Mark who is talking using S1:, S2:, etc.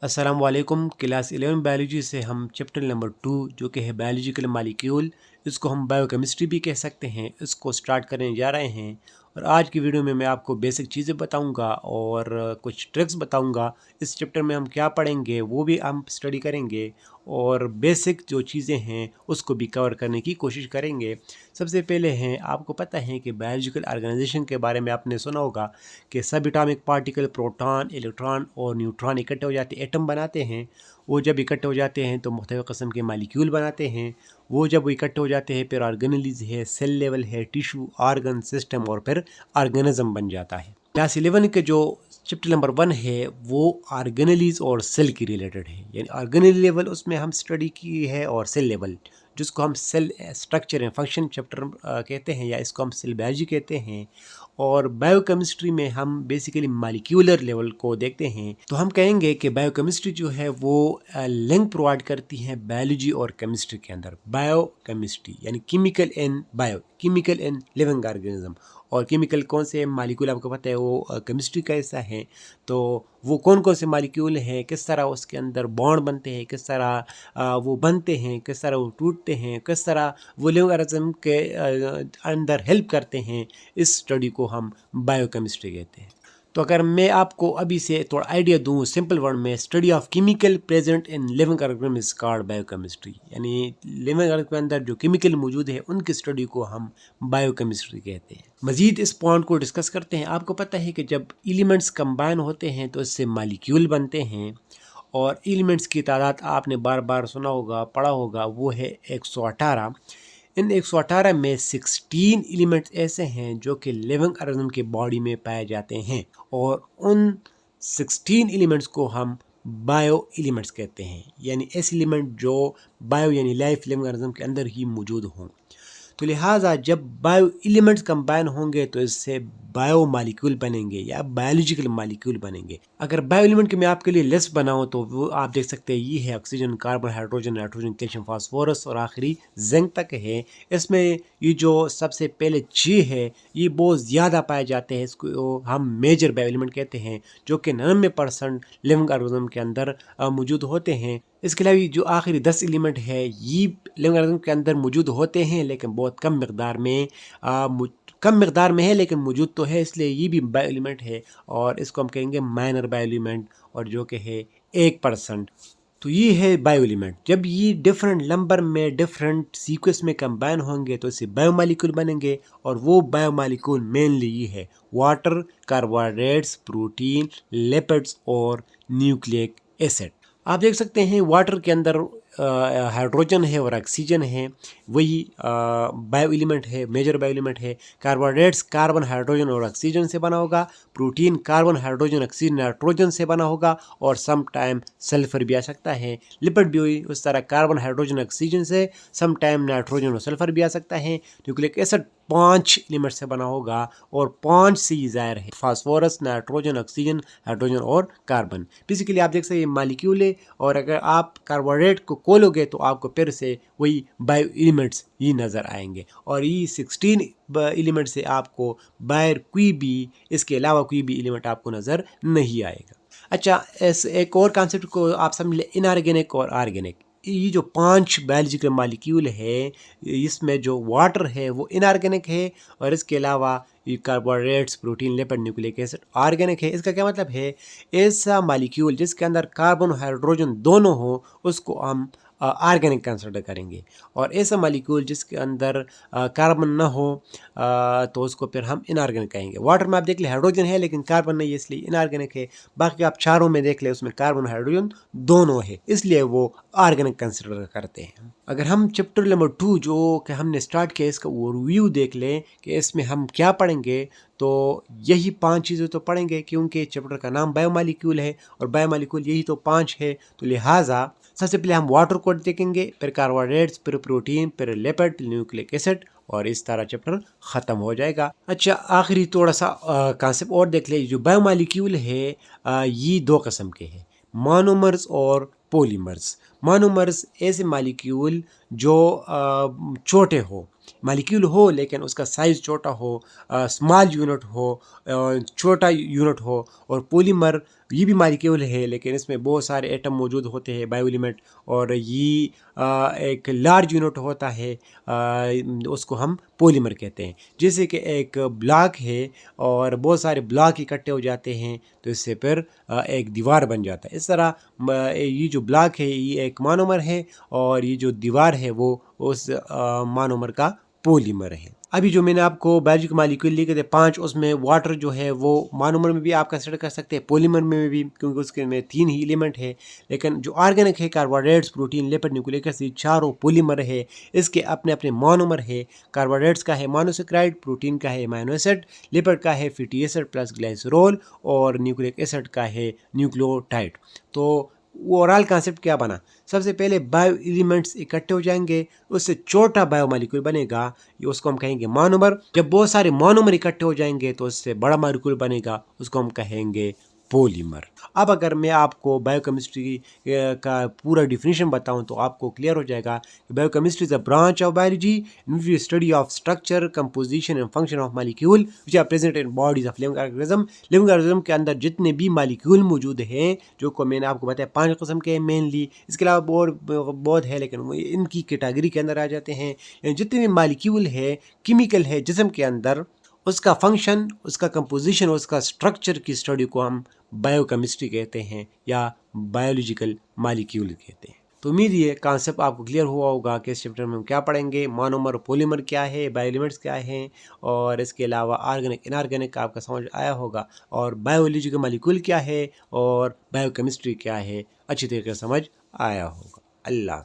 S1: अस्सलाम वालेकुम। Class 11 biology से हम चैप्टर नंबर 2 जो कि है बायोलॉजिकल मॉलिक्यूल, इसको हम बायोकेमिस्ट्री भी कह सकते हैं, इसको स्टार्ट करने जा रहे हैं। और आज की वीडियो में मैं आपको बेसिक चीज़ें बताऊंगा और कुछ ट्रिक्स बताऊंगा। इस चैप्टर में हम क्या पढ़ेंगे वो भी हम स्टडी करेंगे और बेसिक जो चीज़ें हैं उसको भी कवर करने की कोशिश करेंगे। सबसे पहले हैं, आपको पता है कि बायोलॉजिकल ऑर्गेनाइजेशन के बारे में आपने सुना होगा कि सब एटॉमिक पार्टिकल प्रोटॉन, इलेक्ट्रॉन और न्यूट्रॉन इकट्ठे हो जाते, एटम बनाते हैं। वो जब इकट्ठे हो जाते हैं तो मुख्तलिफ़ किस्म के मालिक्यूल बनाते हैं। वो जब इकट्ठे हो जाते हैं फिर ऑर्गेनेलिज है, सेल लेवल है, टिशू, ऑर्गन, सिस्टम और फिर ऑर्गेनिज्म बन जाता है। क्लास 11 के जो चैप्टर नंबर 1 है वो ऑर्गेनेलिज और सेल की रिलेटेड है, यानी ऑर्गेनेल लेवल उसमें हम स्टडी की है और सेल लेवल जिसको हम cell structure and function chapter कहते हैं, या इसको हम सेल बायोलॉजी कहते हैं। और बायोकेमिस्ट्री में हम बेसिकली मॉलिक्यूलर लेवल को देखते हैं। तो हम कहेंगे कि बायोकेमिस्ट्री जो है वो लिंक प्रोवाइड करती है बायोलॉजी और केमिस्ट्री के अंदर। बायोकेमिस्ट्री यानी chemical and bio, chemical and living organism. और केमिकल कौन से मालिक्यूल आपको पता है वो केमिस्ट्री का हिस्सा है। तो वो कौन कौन से मालिक्यूल हैं, किस तरह उसके अंदर बॉन्ड बनते हैं, किस तरह वो बनते हैं, किस तरह वो टूटते हैं, किस तरह वो लिविंग ऑर्गेनिज्म के अंदर हेल्प करते हैं, इस स्टडी को हम बायोकेमिस्ट्री कहते हैं। तो अगर मैं आपको अभी से थोड़ा आइडिया दूं सिंपल वर्ड में, study of chemical present in living organism is called biochemistry. यानी लिविंग ऑर्गेनिज्म के अंदर जो केमिकल मौजूद है उनकी स्टडी को हम बायोकेमिस्ट्री कहते हैं। मजीद इस पॉइंट को डिस्कस करते हैं। आपको पता है कि जब एलिमेंट्स कंबाइन होते हैं तो इससे मालिक्यूल बनते हैं। और एलिमेंट्स की तादाद आपने बार बार सुना होगा, पढ़ा होगा, वो है 118। इन 118 में 16 एलिमेंट्स ऐसे हैं जो कि लिविंग ऑर्गेनिज्म के बॉडी में पाए जाते हैं। और उन 16 एलिमेंट्स को हम बायो एलिमेंट्स कहते हैं, यानी ऐसे एलिमेंट जो बायो यानी लाइफ लिविंग ऑर्गेनिज्म के अंदर ही मौजूद हों। तो लिहाजा जब बायो एलिमेंट्स कंबाइन होंगे तो इससे बायो मालिक्यूल बनेंगे या बायोलॉजिकल मालिक्यूल बनेंगे। अगर बायो एलिमेंट की मैं आपके लिए लिस्ट बनाऊं तो वो आप देख सकते हैं, ये है oxygen, carbon, hydrogen, nitrogen, calcium, phosphorus और आखिरी जिंक तक है। इसमें ये जो सबसे पहले 6 है ये बहुत ज़्यादा पाए जाते हैं, इसको हम मेजर बायो एलिमेंट कहते हैं, जो कि 99% लिविंग ऑर्गेनिज्म के अंदर मौजूद होते हैं। इसके अलावा जो आखिरी 10 एलिमेंट है ये लिविंग ऑर्गेनिज्म के अंदर मौजूद होते हैं लेकिन बहुत कम मकदार में है, लेकिन मौजूद तो है, इसलिए ये भी बायो एलिमेंट है। और इसको हम कहेंगे माइनर बायो एलिमेंट, और जो कि है 1%। तो ये है बायो एलिमेंट। जब ये डिफरेंट नंबर में डिफरेंट सीक्वेंस में कंबाइन होंगे तो इससे बायोमालिक्यूल बनेंगे। और वो बायोमालिक्यूल मेनली ये है वाटर, कार्बोहाइड्रेट्स, प्रोटीन, लिपिड्स और न्यूक्लिक एसिड। आप देख सकते हैं वाटर के अंदर हाइड्रोजन है और ऑक्सीजन है, वही बायो एलिमेंट है, मेजर बायो एलिमेंट है। कार्बोहाइड्रेट्स कार्बन, हाइड्रोजन और ऑक्सीजन से बना होगा। Protein carbon, hydrogen, oxygen, nitrogen से बना होगा और सम टाइम सल्फर भी आ सकता है। लिपिड भी उस तरह कार्बन, हाइड्रोजन, ऑक्सीजन से, सम टाइम नाइट्रोजन और सल्फर भी आ सकता है। न्यूक्लिक एसिड 5 एलिमेंट से बना होगा और 5 से ही ज़ाहिर है, फास्फोरस, नाइट्रोजन, ऑक्सीजन, हाइड्रोजन और कार्बन। बेसिकली आप देख सकते हैं मालिक्यूल है, और अगर आप कार्बोहाइड्रेट को खोलोगे तो आपको फिर से वही बायो एलिमेंट्स ही नज़र आएंगे। और ये 16 एलिमेंट से आपको बाहर कोई भी, इसके अलावा कोई भी एलिमेंट आपको नज़र नहीं आएगा। अच्छा, इस एक और कॉन्सेप्ट को आप समझ लें, इनऑर्गेनिक और ऑर्गेनिक। ये जो 5 बायोलॉजिकल मॉलिक्यूल है, इसमें जो वाटर है वो इनऑर्गेनिक है, और इसके अलावा ये carbohydrates, protein, lipid, nucleic acid organic है। इसका क्या मतलब है, ऐसा मॉलिक्यूल जिसके अंदर कार्बन हाइड्रोजन दोनों हो उसको हम ऑर्गेनिक कंसिडर करेंगे। और ऐसा मॉलिक्यूल जिसके अंदर कार्बन ना हो तो उसको फिर हम इनऑर्गेनिक कहेंगे। वाटर में आप देख ले हाइड्रोजन है लेकिन कार्बन नहीं है, इसलिए इनऑर्गेनिक है। बाकी आप चारों में देख ले उसमें कार्बन हाइड्रोजन दोनों है, इसलिए वो ऑर्गेनिक कंसिडर करते हैं। अगर हम चैप्टर नंबर 2 जो कि हमने स्टार्ट किया इसका ओवरव्यू देख लें कि इसमें हम क्या पढ़ेंगे, तो यही 5 चीज़ें तो पढ़ेंगे क्योंकि चैप्टर का नाम बायोमॉलिक्यूल है और बायोमॉलिक्यूल यही तो 5 है। तो लिहाजा सबसे पहले हम वाटर को देखेंगे, फिर कार्बोहाइड्रेट्स, फिर प्रोटीन, फिर लिपिड, न्यूक्लिक एसिड, और इस तरह चैप्टर ख़त्म हो जाएगा। अच्छा, आखिरी थोड़ा सा कॉन्सेप्ट और देख ले। जो बायोमॉलिक्यूल है ये 2 किस्म के हैं, मोनोमर्स और पॉलीमर्स। मोनोमर्स ऐसे मॉलिक्यूल जो छोटे हो, मालिक्यूल हो लेकिन उसका साइज़ छोटा हो, स्मॉल यूनिट हो, छोटा यूनिट हो। और पॉलीमर ये भी मालिक्यूल है लेकिन इसमें बहुत सारे एटम मौजूद होते हैं, बायो एलिमेंट, और ये एक लार्ज यूनिट होता है, उसको हम पॉलीमर कहते हैं। जैसे कि एक ब्लॉक है और बहुत सारे ब्लॉक इकट्ठे हो जाते हैं तो इससे फिर एक दीवार बन जाता है। इस तरह ये जो ब्लॉक है ये एक मोनोमर है और ये जो दीवार है वो उस मोनोमर का पॉलीमर है। अभी जो मैंने आपको बायोलॉजिकल मॉलिक्यूल लिखे थे 5, उसमें वाटर जो है वो मोनोमर में भी आप कंसिडर कर सकते हैं, पॉलीमर में भी, क्योंकि उसके में 3 ही एलिमेंट है। लेकिन जो ऑर्गेनिक है, carbohydrates, protein, lipid, nucleic acid, चारों पॉलीमर है। इसके अपने अपने मोनोमर है। कार्बोहाइड्रेट्स का है मोनोसेक्राइड, प्रोटीन का है अमीनो एसिड, लिपिड का है फैटी एसिड प्लस ग्लाइसरोल, और न्यूक्लिक एसिड का है न्यूक्लियोटाइड। तो ओवरऑल कॉन्सेप्ट क्या बना? सबसे पहले बायो एलिमेंट्स इकट्ठे हो जाएंगे, उससे छोटा बायो मॉलिक्यूल बनेगा, ये उसको हम कहेंगे मोनोमर। जब बहुत सारे मोनोमर इकट्ठे हो जाएंगे तो उससे बड़ा मॉलिक्यूल बनेगा, उसको हम कहेंगे पॉलीमर। अब अगर मैं आपको बायोकेमिस्ट्री का पूरा डिफिनीशन बताऊं तो आपको क्लियर हो जाएगा कि biochemistry is a branch of biology in which we study of structure, composition and function of molecule which are present in bodies of living organism. Living organism के अंदर जितने भी मॉलिक्यूल मौजूद हैं, जो को मैंने आपको बताया 5 किस्म के मेनली, इसके अलावा और बहुत है लेकिन वो इनकी कैटेगरी के अंदर आ जाते हैं। जितने भी मॉलिक्यूल है, केमिकल है जिस्म के अंदर, उसका फंक्शन, उसका कंपोजिशन, उसका स्ट्रक्चर की स्टडी को हम बायोकेमिस्ट्री कहते हैं या बायोलॉजिकल मॉलिक्यूल कहते हैं। तो उम्मीद ये कॉन्सेप्ट आपको क्लियर हुआ होगा कि इस चैप्टर में हम क्या पढ़ेंगे, मोनोमर पॉलीमर क्या है, बायो एलिमेंट्स क्या हैं, और इसके अलावा ऑर्गेनिक इनऑर्गेनिक का आपका समझ आया होगा, और बायोलॉजिकल मॉलिक्यूल क्या है और बायोकेमिस्ट्री क्या है अच्छी तरीके से समझ आया होगा। अल्लाह।